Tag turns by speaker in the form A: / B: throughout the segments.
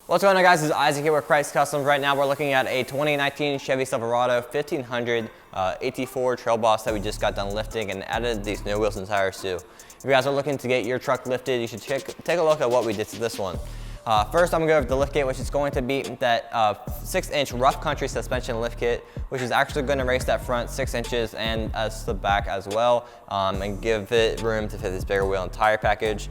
A: What's going on, guys? This is Isaac here with Krietz Customs. Right now we're looking at a 2019 Chevy Silverado 1500 AT4 Trail Boss that we just got done lifting and added these new wheels and tires to. If you guys are looking to get your truck lifted, you should take a look at what we did to this one. First, I'm going to go over the liftgate, which is going to be that 6-inch rough country suspension liftgate, which is actually going to raise that front 6 inches and the back as well, and give it room to fit this bigger wheel and tire package.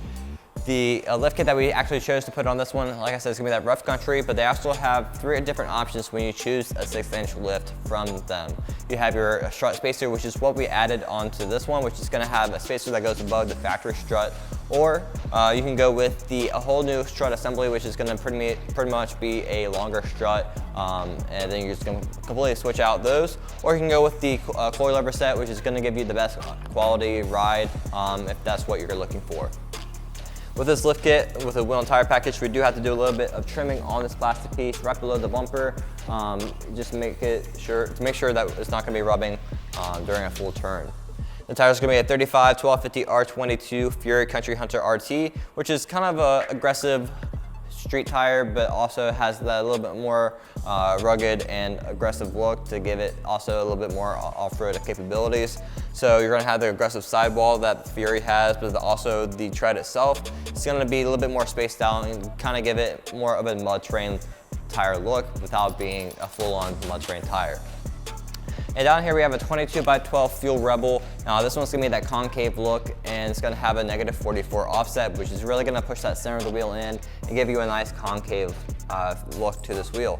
A: The lift kit that we actually chose to put on this one, like I said, is gonna be that rough country, but they also have 3 different options when you choose a 6-inch lift from them. You have your strut spacer, which is what we added onto this one, which is gonna have a spacer that goes above the factory strut, or you can go with a whole new strut assembly, which is gonna pretty much be a longer strut, and then you're just gonna completely switch out those, or you can go with the coilover set, which is gonna give you the best quality ride if that's what you're looking for. With this lift kit, with a wheel and tire package, we do have to do a little bit of trimming on this plastic piece right below the bumper, just to make sure that it's not going to be rubbing during a full turn. The tire is going to be a 35 1250 R22 Fury Country Hunter RT, which is kind of an aggressive street tire, but also has that little bit more rugged and aggressive look to give it also a little bit more off-road capabilities. So you're going to have the aggressive sidewall that the Fury has, but also the tread itself. It's going to be a little bit more spaced out and kind of give it more of a mud terrain tire look without being a full-on mud terrain tire. And down here we have a 22x12 Fuel Rebel. Now this one's gonna be that concave look, and it's gonna have a -44 offset, which is really gonna push that center of the wheel in and give you a nice concave look to this wheel.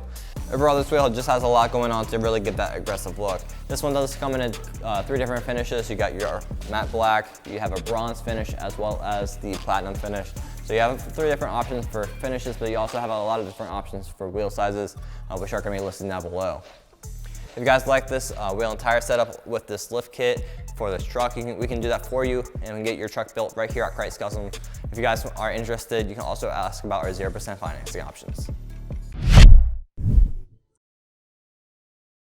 A: Overall, this wheel just has a lot going on to really get that aggressive look. This one does come in 3 different finishes. You got your matte black, you have a bronze finish, as well as the platinum finish. So you have 3 different options for finishes, but you also have a lot of different options for wheel sizes, which are gonna be listed down below. If you guys like this wheel and tire setup with this lift kit for this truck, we can do that for you and get your truck built right here at Krietz Customs. If you guys are interested, you can also ask about our 0% financing options.